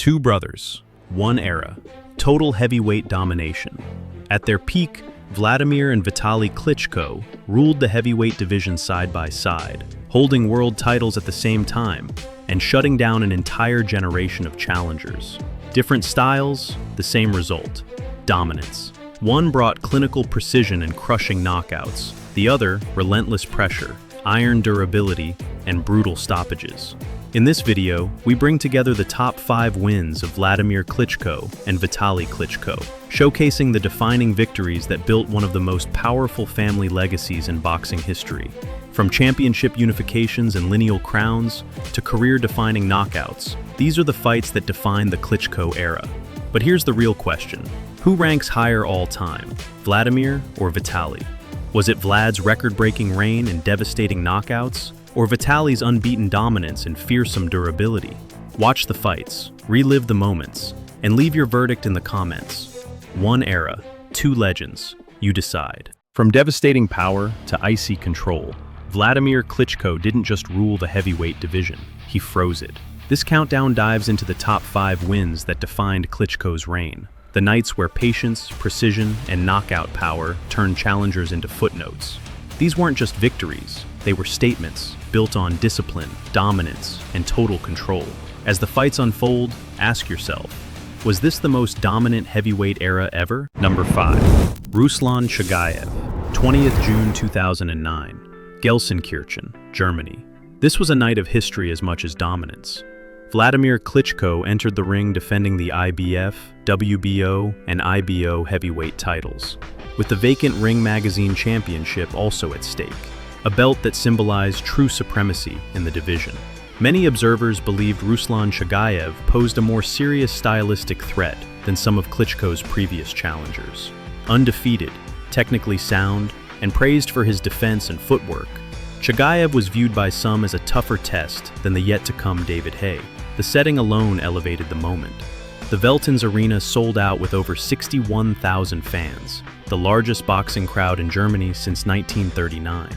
Two brothers, one era, total heavyweight domination. At their peak, Wladimir and Vitali Klitschko ruled the heavyweight division side by side, holding world titles at the same time and shutting down an entire generation of challengers. Different styles, the same result: dominance. One brought clinical precision and crushing knockouts, the other relentless pressure, iron durability, and brutal stoppages. In this video, we bring together the top 5 wins of Wladimir Klitschko and Vitali Klitschko, showcasing the defining victories that built one of the most powerful family legacies in boxing history. From championship unifications and lineal crowns to career-defining knockouts, these are the fights that define the Klitschko era. But here's the real question: who ranks higher all time, Wladimir or Vitali? Was it Vlad's record-breaking reign and devastating knockouts, or Vitali's unbeaten dominance and fearsome durability? Watch the fights, relive the moments, and leave your verdict in the comments. One era, two legends, you decide. From devastating power to icy control, Wladimir Klitschko didn't just rule the heavyweight division, he froze it. This countdown dives into the top 5 wins that defined Klitschko's reign. The nights where patience, precision, and knockout power turned challengers into footnotes. These weren't just victories, they were statements built on discipline, dominance, and total control. As the fights unfold, ask yourself, was this the most dominant heavyweight era ever? Number 5. Ruslan Chagayev, 20th June 2009, Gelsenkirchen, Germany. This was a night of history as much as dominance. Wladimir Klitschko entered the ring defending the IBF, WBO, and IBO heavyweight titles, with the vacant Ring Magazine championship also at stake, a belt that symbolized true supremacy in the division. Many observers believed Ruslan Chagayev posed a more serious stylistic threat than some of Klitschko's previous challengers. Undefeated, technically sound, and praised for his defense and footwork, Chagayev was viewed by some as a tougher test than the yet-to-come David Haye. The setting alone elevated the moment. The Veltins Arena sold out with over 61,000 fans, the largest boxing crowd in Germany since 1939,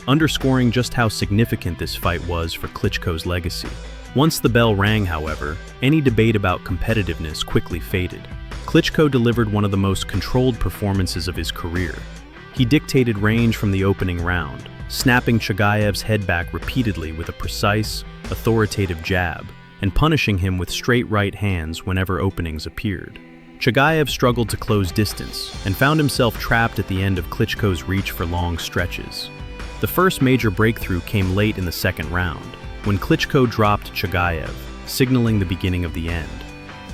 underscoring just how significant this fight was for Klitschko's legacy. Once the bell rang, however, any debate about competitiveness quickly faded. Klitschko delivered one of the most controlled performances of his career. He dictated range from the opening round, snapping Chagayev's head back repeatedly with a precise, authoritative jab, and punishing him with straight right hands whenever openings appeared. Chagayev struggled to close distance and found himself trapped at the end of Klitschko's reach for long stretches. The first major breakthrough came late in the second round, when Klitschko dropped Chagayev, signaling the beginning of the end.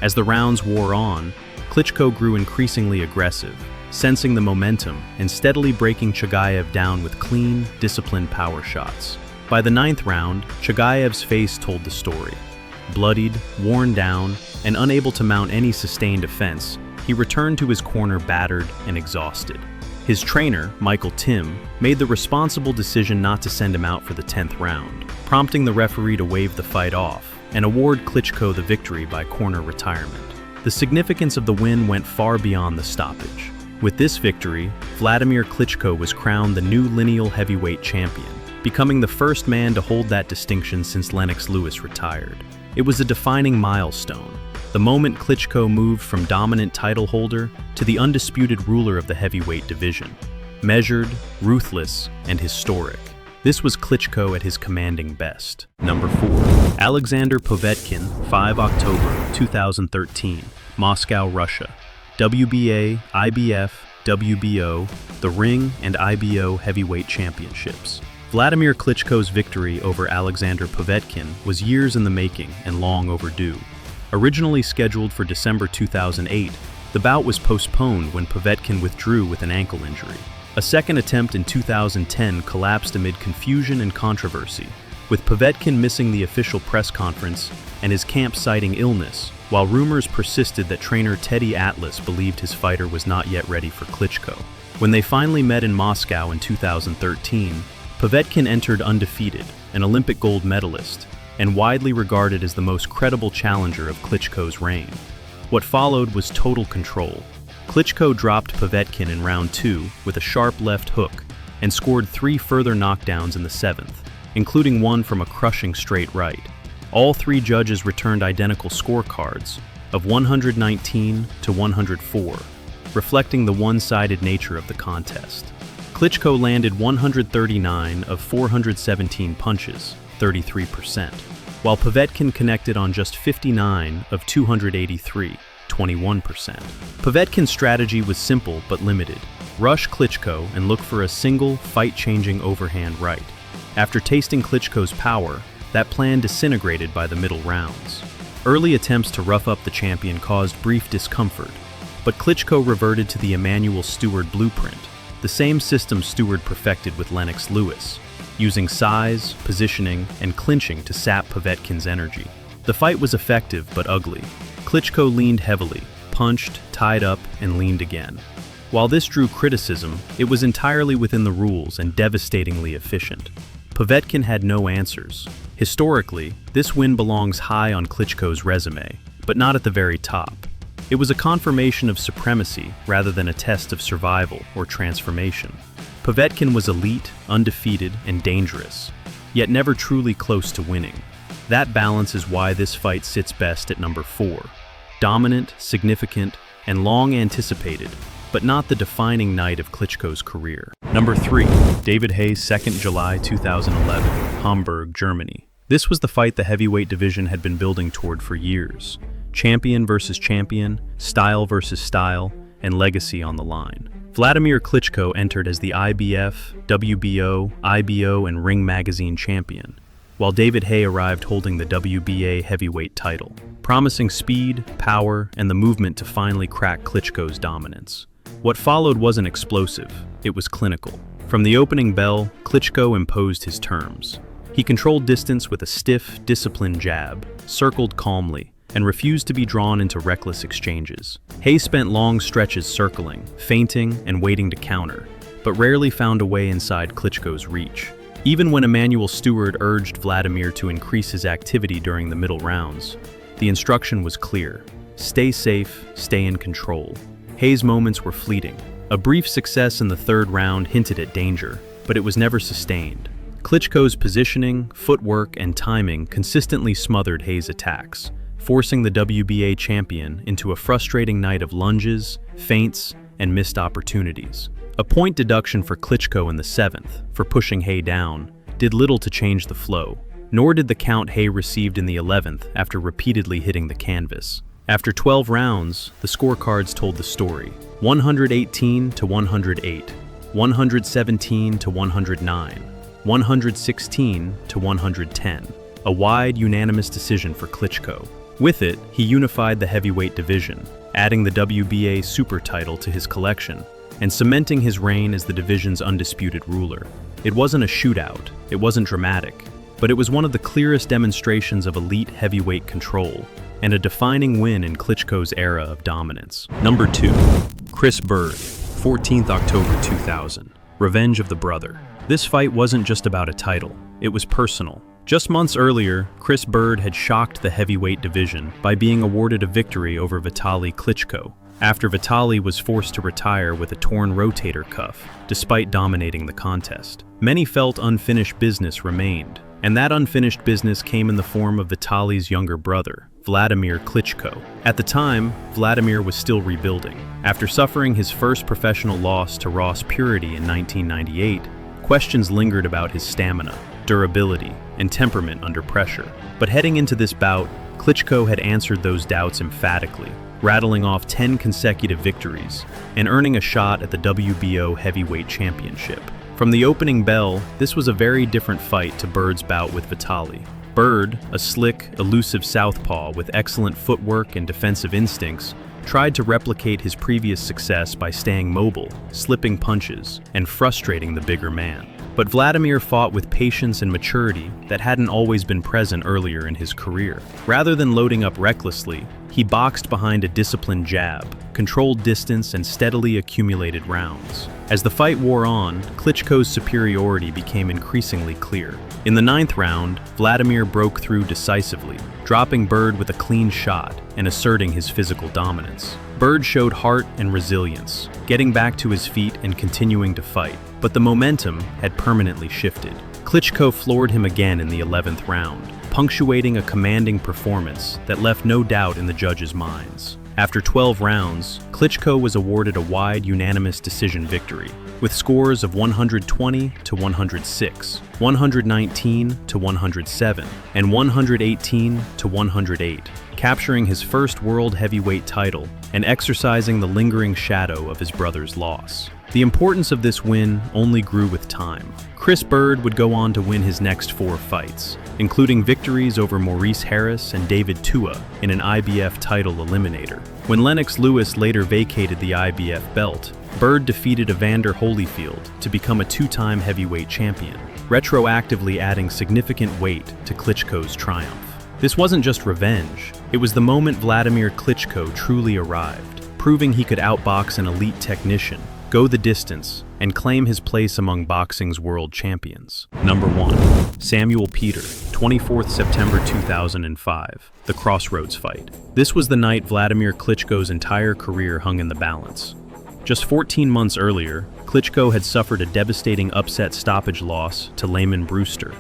As the rounds wore on, Klitschko grew increasingly aggressive, sensing the momentum and steadily breaking Chagayev down with clean, disciplined power shots. By the 9th round, Chagayev's face told the story. Bloodied, worn down, and unable to mount any sustained offense, he returned to his corner battered and exhausted. His trainer, Michael Tim, made the responsible decision not to send him out for the 10th round, prompting the referee to wave the fight off and award Klitschko the victory by corner retirement. The significance of the win went far beyond the stoppage. With this victory, Wladimir Klitschko was crowned the new lineal heavyweight champion, becoming the first man to hold that distinction since Lennox Lewis retired. It was a defining milestone, the moment Klitschko moved from dominant title holder to the undisputed ruler of the heavyweight division. Measured, ruthless, and historic, this was Klitschko at his commanding best. Number 4. Alexander Povetkin, 5 October 2013, Moscow, Russia. WBA, IBF, WBO, the Ring and IBO heavyweight championships. Wladimir Klitschko's victory over Alexander Povetkin was years in the making and long overdue. Originally scheduled for December 2008, the bout was postponed when Povetkin withdrew with an ankle injury. A second attempt in 2010 collapsed amid confusion and controversy, with Povetkin missing the official press conference and his camp citing illness, while rumors persisted that trainer Teddy Atlas believed his fighter was not yet ready for Klitschko. When they finally met in Moscow in 2013, Povetkin entered undefeated, an Olympic gold medalist, and widely regarded as the most credible challenger of Klitschko's reign. What followed was total control. Klitschko dropped Povetkin in round 2 with a sharp left hook and scored 3 further knockdowns in the 7th, including one from a crushing straight right. All three judges returned identical scorecards of 119 to 104, reflecting the one-sided nature of the contest. Klitschko landed 139 of 417 punches, 33%, while Povetkin connected on just 59 of 283, 21%. Povetkin's strategy was simple but limited. Rush Klitschko and look for a single, fight-changing overhand right. After tasting Klitschko's power, that plan disintegrated by the middle rounds. Early attempts to rough up the champion caused brief discomfort, but Klitschko reverted to the Emanuel Steward blueprint, the same system Steward perfected with Lennox Lewis, using size, positioning, and clinching to sap Povetkin's energy. The fight was effective but ugly. Klitschko leaned heavily, punched, tied up, and leaned again. While this drew criticism, it was entirely within the rules and devastatingly efficient. Povetkin had no answers. Historically, this win belongs high on Klitschko's resume, but not at the very top. It was a confirmation of supremacy rather than a test of survival or transformation. Povetkin was elite, undefeated, and dangerous, yet never truly close to winning. That balance is why this fight sits best at number 4. Dominant, significant, and long anticipated, but not the defining night of Klitschko's career. Number 3. David Haye's 2nd July 2011, Hamburg, Germany. This was the fight the heavyweight division had been building toward for years. Champion versus champion, style versus style, and legacy on the line. Wladimir Klitschko entered as the IBF, WBO, IBO, and Ring Magazine champion, while David Haye arrived holding the WBA heavyweight title, promising speed, power, and the movement to finally crack Klitschko's dominance. What followed wasn't explosive, it was clinical. From the opening bell, Klitschko imposed his terms. He controlled distance with a stiff, disciplined jab, circled calmly, and refused to be drawn into reckless exchanges. Haye spent long stretches circling, feinting, and waiting to counter, but rarely found a way inside Klitschko's reach. Even when Emanuel Steward urged Wladimir to increase his activity during the middle rounds, the instruction was clear: stay safe, stay in control. Haye's moments were fleeting. A brief success in the 3rd round hinted at danger, but it was never sustained. Klitschko's positioning, footwork, and timing consistently smothered Haye's attacks, forcing the WBA champion into a frustrating night of lunges, feints, and missed opportunities. A point deduction for Klitschko in the 7th, for pushing Haye down, did little to change the flow, nor did the count Haye received in the 11th after repeatedly hitting the canvas. After 12 rounds, the scorecards told the story: 118 to 108, 117 to 109, 116 to 110, a wide, unanimous decision for Klitschko. With it, he unified the heavyweight division, adding the WBA super title to his collection, and cementing his reign as the division's undisputed ruler. It wasn't a shootout, it wasn't dramatic, but it was one of the clearest demonstrations of elite heavyweight control, and a defining win in Klitschko's era of dominance. Number 2. Chris Bird, 14th October 2000, Revenge of the Brother. This fight wasn't just about a title, it was personal. Just months earlier, Chris Bird had shocked the heavyweight division by being awarded a victory over Vitali Klitschko, after Vitali was forced to retire with a torn rotator cuff, despite dominating the contest. Many felt unfinished business remained, and that unfinished business came in the form of Vitali's younger brother, Wladimir Klitschko. At the time, Wladimir was still rebuilding. After suffering his first professional loss to Ross Purity in 1998, questions lingered about his stamina, durability, and temperament under pressure. But heading into this bout, Klitschko had answered those doubts emphatically, rattling off 10 consecutive victories and earning a shot at the WBO heavyweight championship. From the opening bell, this was a very different fight to Bird's bout with Vitali. Bird, a slick, elusive southpaw with excellent footwork and defensive instincts, tried to replicate his previous success by staying mobile, slipping punches, and frustrating the bigger man. But Wladimir fought with patience and maturity that hadn't always been present earlier in his career. Rather than loading up recklessly, he boxed behind a disciplined jab, controlled distance, and steadily accumulated rounds. As the fight wore on, Klitschko's superiority became increasingly clear. In the 9th round, Wladimir broke through decisively, dropping Bird with a clean shot and asserting his physical dominance. Bird showed heart and resilience, getting back to his feet and continuing to fight, but the momentum had permanently shifted. Klitschko floored him again in the 11th round, punctuating a commanding performance that left no doubt in the judges' minds. After 12 rounds, Klitschko was awarded a wide unanimous decision victory, with scores of 120 to 106, 119 to 107, and 118 to 108, capturing his first world heavyweight title and exercising the lingering shadow of his brother's loss. The importance of this win only grew with time. Chris Bird would go on to win his next 4 fights, including victories over Maurice Harris and David Tua in an IBF title eliminator. When Lennox Lewis later vacated the IBF belt, Bird defeated Evander Holyfield to become a 2-time heavyweight champion, retroactively adding significant weight to Klitschko's triumph. This wasn't just revenge, it was the moment Wladimir Klitschko truly arrived, proving he could outbox an elite technician, go the distance, and claim his place among boxing's world champions. Number 1. Samuel Peter, 24th September 2005, the Crossroads fight. This was the night Wladimir Klitschko's entire career hung in the balance. Just 14 months earlier, Klitschko had suffered a devastating upset stoppage loss to Layman Brewster,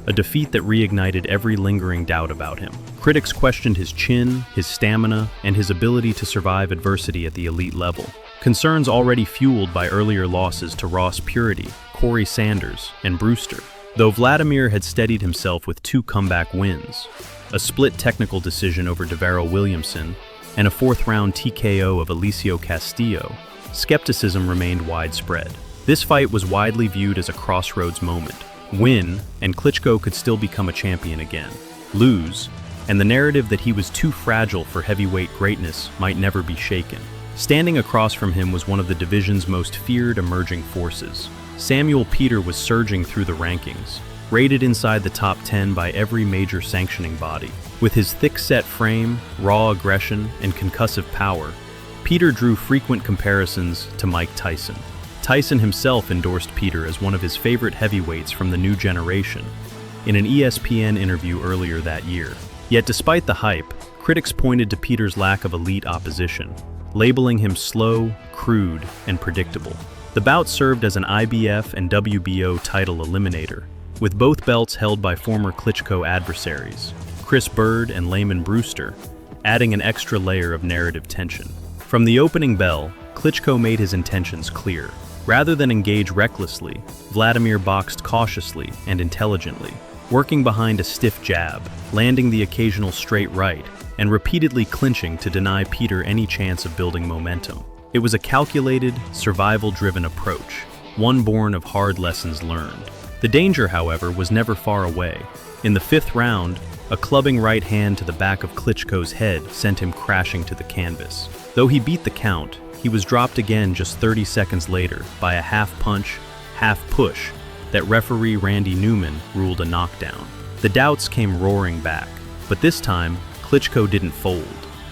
a defeat that reignited every lingering doubt about him. Critics questioned his chin, his stamina, and his ability to survive adversity at the elite level. Concerns already fueled by earlier losses to Ross Purity, Corey Sanders, and Brewster. Though Wladimir had steadied himself with 2 comeback wins, a split technical decision over Deverell Williamson, and a 4th-round TKO of Alicio Castillo, skepticism remained widespread. This fight was widely viewed as a crossroads moment. Win, and Klitschko could still become a champion again. Lose, and the narrative that he was too fragile for heavyweight greatness might never be shaken. Standing across from him was one of the division's most feared emerging forces. Samuel Peter was surging through the rankings, rated inside the top 10 by every major sanctioning body. With his thick-set frame, raw aggression, and concussive power, Peter drew frequent comparisons to Mike Tyson. Tyson himself endorsed Peter as one of his favorite heavyweights from the new generation in an ESPN interview earlier that year. Yet despite the hype, critics pointed to Peter's lack of elite opposition, labeling him slow, crude, and predictable. The bout served as an IBF and WBO title eliminator, with both belts held by former Klitschko adversaries, Chris Bird and Layman Brewster, adding an extra layer of narrative tension. From the opening bell, Klitschko made his intentions clear. Rather than engage recklessly, Wladimir boxed cautiously and intelligently, working behind a stiff jab, landing the occasional straight right, and repeatedly clinching to deny Peter any chance of building momentum. It was a calculated, survival-driven approach, one born of hard lessons learned. The danger, however, was never far away. In the 5th round, a clubbing right hand to the back of Klitschko's head sent him crashing to the canvas. Though he beat the count, he was dropped again just 30 seconds later by a half-punch, half-push that referee Randy Newman ruled a knockdown. The doubts came roaring back, but this time, Klitschko didn't fold.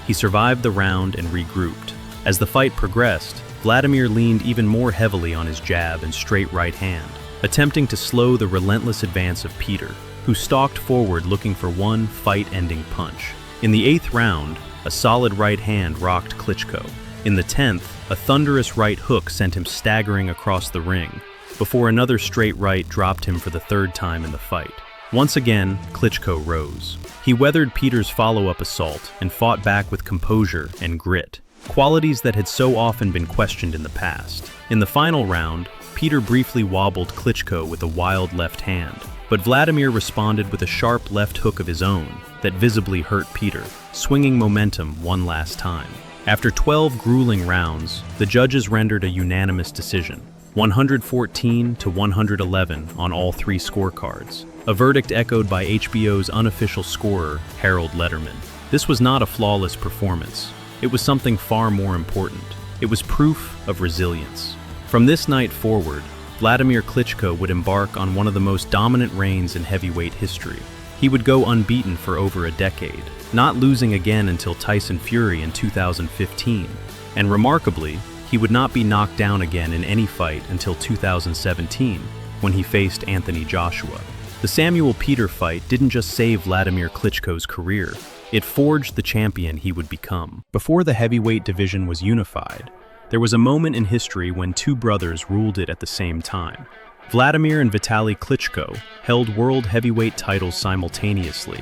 He survived the round and regrouped. As the fight progressed, Wladimir leaned even more heavily on his jab and straight right hand, attempting to slow the relentless advance of Peter, who stalked forward looking for one fight-ending punch. In the 8th round, a solid right hand rocked Klitschko. In the 10th, a thunderous right hook sent him staggering across the ring, before another straight right dropped him for the 3rd time in the fight. Once again, Klitschko rose. He weathered Peter's follow-up assault and fought back with composure and grit, qualities that had so often been questioned in the past. In the final round, Peter briefly wobbled Klitschko with a wild left hand, but Wladimir responded with a sharp left hook of his own that visibly hurt Peter, swinging momentum one last time. After 12 grueling rounds, the judges rendered a unanimous decision, 114 to 111 on all 3 scorecards, a verdict echoed by HBO's unofficial scorer, Harold Letterman. This was not a flawless performance. It was something far more important. It was proof of resilience. From this night forward, Wladimir Klitschko would embark on one of the most dominant reigns in heavyweight history. He would go unbeaten for over a decade, not losing again until Tyson Fury in 2015, and remarkably, he would not be knocked down again in any fight until 2017, when he faced Anthony Joshua. The Samuel Peter fight didn't just save Wladimir Klitschko's career, it forged the champion he would become. Before the heavyweight division was unified, there was a moment in history when 2 brothers ruled it at the same time. Wladimir and Vitali Klitschko held world heavyweight titles simultaneously,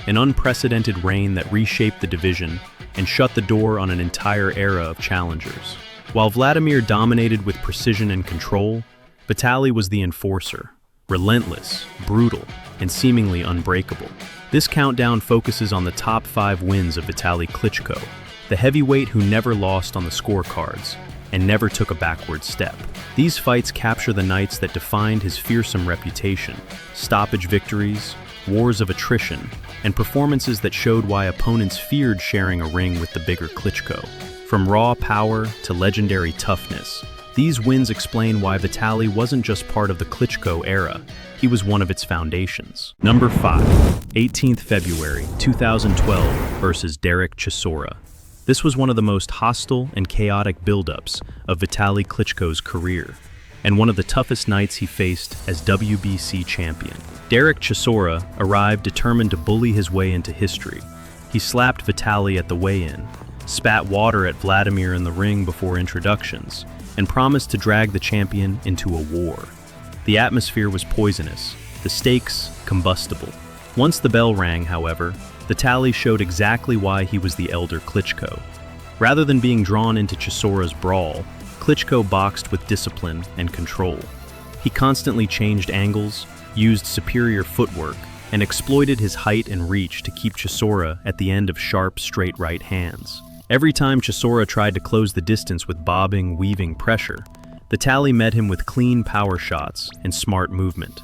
an unprecedented reign that reshaped the division and shut the door on an entire era of challengers. While Wladimir dominated with precision and control, Vitali was the enforcer, relentless, brutal, and seemingly unbreakable. This countdown focuses on the top 5 wins of Vitali Klitschko, the heavyweight who never lost on the scorecards and never took a backward step. These fights capture the nights that defined his fearsome reputation, stoppage victories, wars of attrition, and performances that showed why opponents feared sharing a ring with the bigger Klitschko. From raw power to legendary toughness, these wins explain why Vitali wasn't just part of the Klitschko era, he was one of its foundations. Number 5, 18th February 2012 versus Derek Chisora. This was one of the most hostile and chaotic build-ups of Vitali Klitschko's career, and one of the toughest nights he faced as WBC champion. Derek Chisora arrived determined to bully his way into history. He slapped Vitali at the weigh-in, spat water at Wladimir in the ring before introductions, and promised to drag the champion into a war. The atmosphere was poisonous, the stakes combustible. Once the bell rang, however, Vitali showed exactly why he was the elder Klitschko. Rather than being drawn into Chisora's brawl, Klitschko boxed with discipline and control. He constantly changed angles, used superior footwork, and exploited his height and reach to keep Chisora at the end of sharp, straight right hands. Every time Chisora tried to close the distance with bobbing, weaving pressure, Vitali met him with clean power shots and smart movement.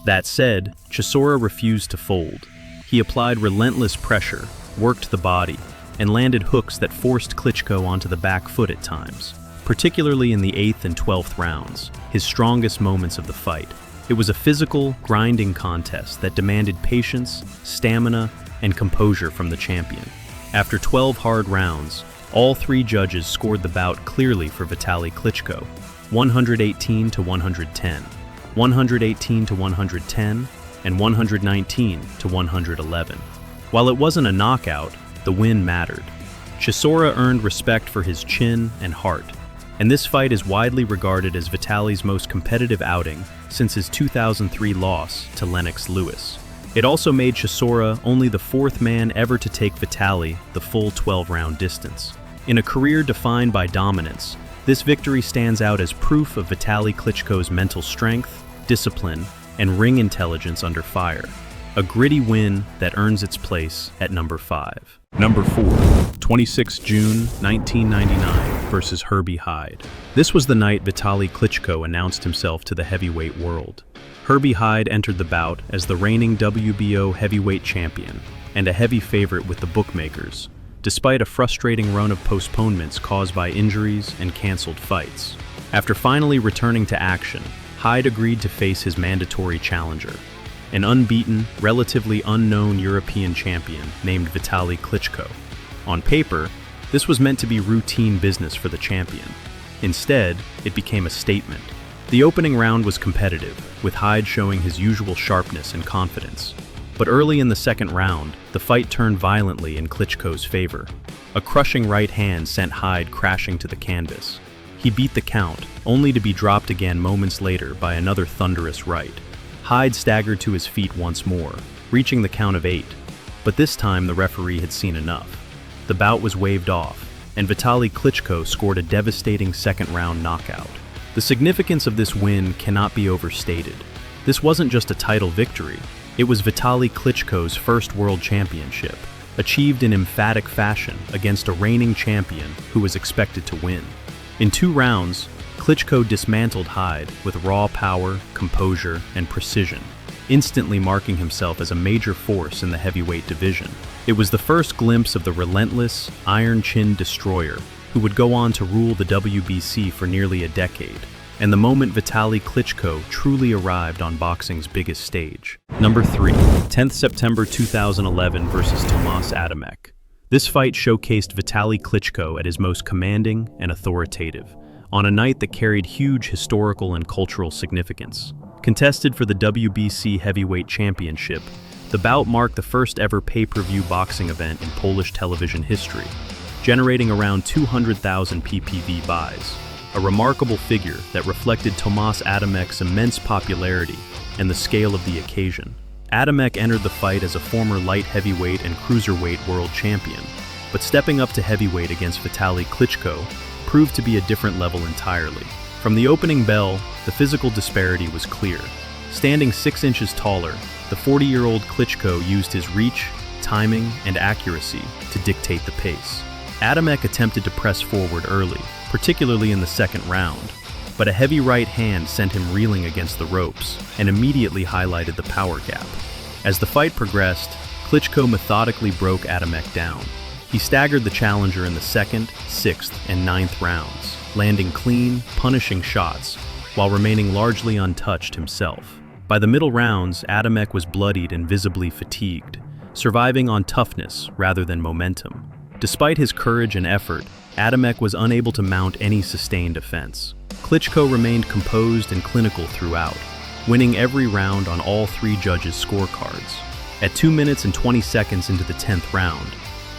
That said, Chisora refused to fold. He applied relentless pressure, worked the body, and landed hooks that forced Klitschko onto the back foot at times, particularly in the 8th and 12th rounds, his strongest moments of the fight. It was a physical, grinding contest that demanded patience, stamina, and composure from the champion. After 12 hard rounds, all 3 judges scored the bout clearly for Vitali Klitschko, 118 to 110, 118 to 110, and 119 to 111. While it wasn't a knockout, the win mattered. Chisora earned respect for his chin and heart, and this fight is widely regarded as Vitali's most competitive outing since his 2003 loss to Lennox Lewis. It also made Chisora only the 4th man ever to take Vitali the full 12-round distance. In a career defined by dominance, this victory stands out as proof of Vitali Klitschko's mental strength, discipline, and ring intelligence under fire. A gritty win that earns its place at number 5. Number 4, 26 June 1999 versus Herbie Hyde. This was the night Vitali Klitschko announced himself to the heavyweight world. Herbie Hyde entered the bout as the reigning WBO heavyweight champion and a heavy favorite with the bookmakers, despite a frustrating run of postponements caused by injuries and canceled fights. After finally returning to action, Hyde agreed to face his mandatory challenger, an unbeaten, relatively unknown European champion named Vitali Klitschko. On paper, this was meant to be routine business for the champion. Instead, it became a statement. The opening round was competitive, with Hyde showing his usual sharpness and confidence. But early in the second round, the fight turned violently in Klitschko's favor. A crushing right hand sent Hyde crashing to the canvas. He beat the count, only to be dropped again moments later by another thunderous right. Hyde staggered to his feet once more, reaching the count of 8, but this time the referee had seen enough. The bout was waved off, and Vitali Klitschko scored a devastating second-round knockout. The significance of this win cannot be overstated. This wasn't just a title victory, it was Vitali Klitschko's first world championship, achieved in emphatic fashion against a reigning champion who was expected to win. In 2 rounds, Klitschko dismantled Hyde with raw power, composure, and precision, instantly marking himself as a major force in the heavyweight division. It was the first glimpse of the relentless, iron-chinned destroyer who would go on to rule the WBC for nearly a decade, and the moment Vitali Klitschko truly arrived on boxing's biggest stage. Number 3, 10th September 2011 versus Tomas Adamek. This fight showcased Vitali Klitschko at his most commanding and authoritative, on a night that carried huge historical and cultural significance. Contested for the WBC Heavyweight Championship, the bout marked the first ever pay-per-view boxing event in Polish television history, generating around 200,000 PPV buys. a remarkable figure that reflected Tomasz Adamek's immense popularity and the scale of the occasion. Adamek entered the fight as a former light heavyweight and cruiserweight world champion, but stepping up to heavyweight against Vitali Klitschko proved to be a different level entirely. From the opening bell, the physical disparity was clear. Standing 6 inches taller, the 40-year-old Klitschko used his reach, timing, and accuracy to dictate the pace. Adamek attempted to press forward early, particularly in the second round, but a heavy right hand sent him reeling against the ropes and immediately highlighted the power gap. As the fight progressed, Klitschko methodically broke Adamek down. He staggered the challenger in the 2nd, 6th, and 9th rounds, landing clean, punishing shots, while remaining largely untouched himself. By the middle rounds, Adamek was bloodied and visibly fatigued, surviving on toughness rather than momentum. Despite his courage and effort, Adamek was unable to mount any sustained offense. Klitschko remained composed and clinical throughout, winning every round on all 3 judges' scorecards. At 2 minutes and 20 seconds into the 10th round,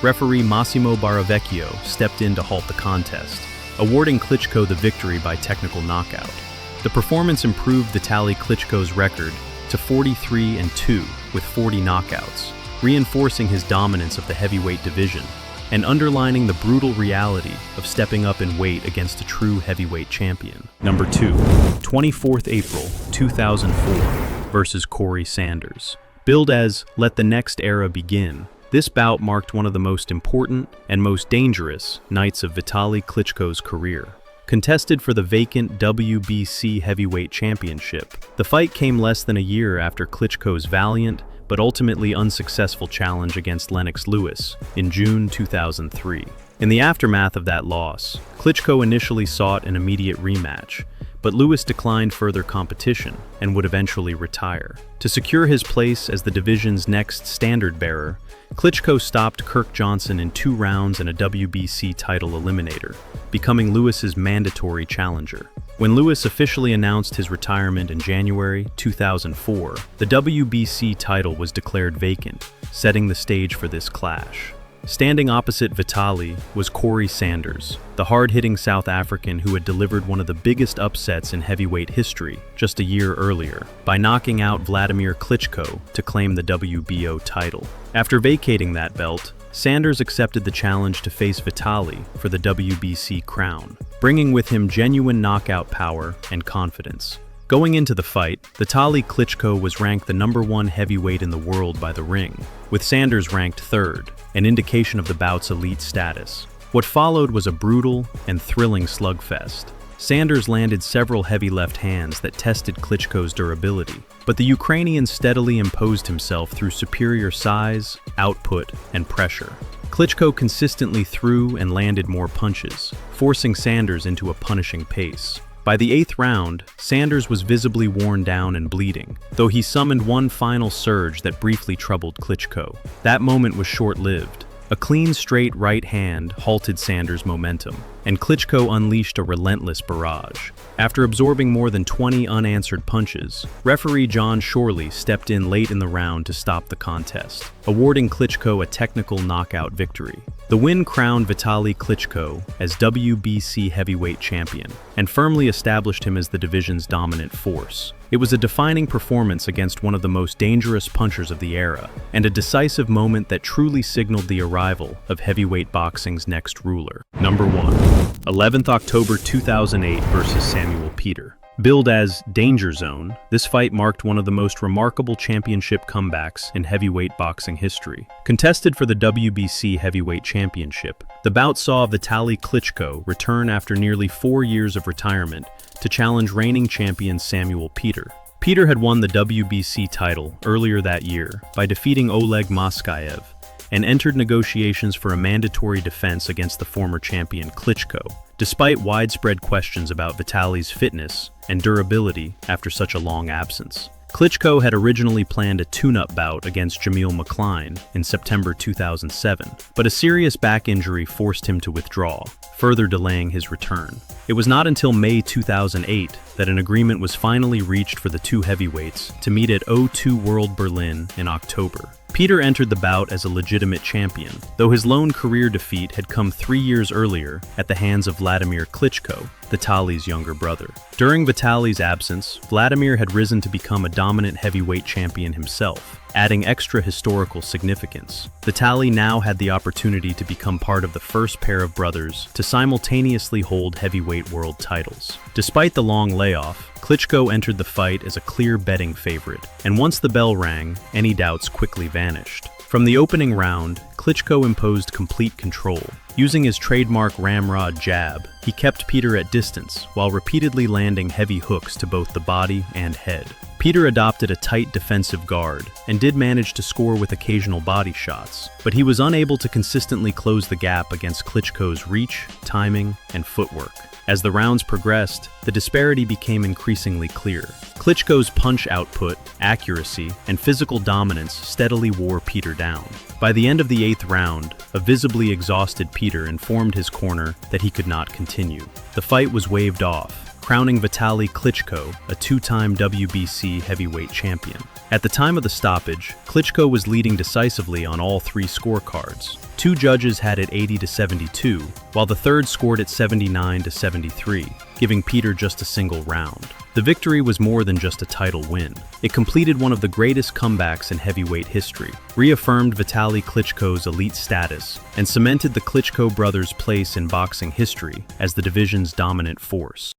referee Massimo Baravecchio stepped in to halt the contest, awarding Klitschko the victory by technical knockout. The performance improved Vitali Klitschko's record to 43-2 with 40 knockouts, reinforcing his dominance of the heavyweight division and underlining the brutal reality of stepping up in weight against a true heavyweight champion. Number 2, 24th April 2004 versus Corey Sanders. Billed as "Let the Next Era Begin," this bout marked one of the most important and most dangerous nights of Vitali Klitschko's career. Contested for the vacant WBC heavyweight championship, the fight came less than a year after Klitschko's valiant but ultimately unsuccessful challenge against Lennox Lewis in June 2003. In the aftermath of that loss, Klitschko initially sought an immediate rematch, but Lewis declined further competition and would eventually retire. To secure his place as the division's next standard-bearer, Klitschko stopped Kirk Johnson in 2 rounds and a WBC title eliminator, becoming Lewis's mandatory challenger. When Lewis officially announced his retirement in January 2004, the WBC title was declared vacant, setting the stage for this clash. Standing opposite Vitali was Corey Sanders, the hard-hitting South African who had delivered one of the biggest upsets in heavyweight history just a year earlier, by knocking out Wladimir Klitschko to claim the WBO title. After vacating that belt, Sanders accepted the challenge to face Vitali for the WBC crown, bringing with him genuine knockout power and confidence. Going into the fight, Vitali Klitschko was ranked the #1 heavyweight in the world by The Ring, with Sanders ranked 3rd, an indication of the bout's elite status. What followed was a brutal and thrilling slugfest. Sanders landed several heavy left hands that tested Klitschko's durability, but the Ukrainian steadily imposed himself through superior size, output, and pressure. Klitschko consistently threw and landed more punches, forcing Sanders into a punishing pace. By the 8th round, Sanders was visibly worn down and bleeding, though he summoned one final surge that briefly troubled Klitschko. That moment was short-lived. A clean, straight right hand halted Sanders' momentum, and Klitschko unleashed a relentless barrage. After absorbing more than 20 unanswered punches, referee John Shorley stepped in late in the round to stop the contest, awarding Klitschko a technical knockout victory. The win crowned Vitali Klitschko as WBC heavyweight champion and firmly established him as the division's dominant force. It was a defining performance against one of the most dangerous punchers of the era, and a decisive moment that truly signaled the arrival of heavyweight boxing's next ruler. Number 1. 11th October 2008 versus Samuel Peter. Billed as Danger Zone, this fight marked one of the most remarkable championship comebacks in heavyweight boxing history. Contested for the WBC heavyweight championship, the bout saw Vitali Klitschko return after nearly 4 years of retirement to challenge reigning champion Samuel Peter. Peter had won the WBC title earlier that year by defeating Oleg Moskayev and entered negotiations for a mandatory defense against the former champion Klitschko, despite widespread questions about Vitali's fitness and durability after such a long absence. Klitschko had originally planned a tune-up bout against Jamil McCline in September 2007, but a serious back injury forced him to withdraw, further delaying his return. It was not until May 2008 that an agreement was finally reached for the two heavyweights to meet at O2 World Berlin in October. Peter entered the bout as a legitimate champion, though his lone career defeat had come 3 years earlier at the hands of Wladimir Klitschko, Vitali's younger brother. During Vitali's absence, Wladimir had risen to become a dominant heavyweight champion himself, adding extra historical significance. Vitali now had the opportunity to become part of the first pair of brothers to simultaneously hold heavyweight world titles. Despite the long layoff, Klitschko entered the fight as a clear betting favorite, and once the bell rang, any doubts quickly vanished. From the opening round, Klitschko imposed complete control. Using his trademark ramrod jab, he kept Peter at distance while repeatedly landing heavy hooks to both the body and head. Peter adopted a tight defensive guard and did manage to score with occasional body shots, but he was unable to consistently close the gap against Klitschko's reach, timing, and footwork. As the rounds progressed, the disparity became increasingly clear. Klitschko's punch output, accuracy, and physical dominance steadily wore Peter down. By the end of the 8th round, a visibly exhausted Peter informed his corner that he could not continue. The fight was waved off, crowning Vitali Klitschko a 2-time WBC heavyweight champion. At the time of the stoppage, Klitschko was leading decisively on all 3 scorecards. 2 judges had it 80-72, while the third scored it 79-73, giving Peter just a single round. The victory was more than just a title win. It completed one of the greatest comebacks in heavyweight history, reaffirmed Vitali Klitschko's elite status, and cemented the Klitschko brothers' place in boxing history as the division's dominant force.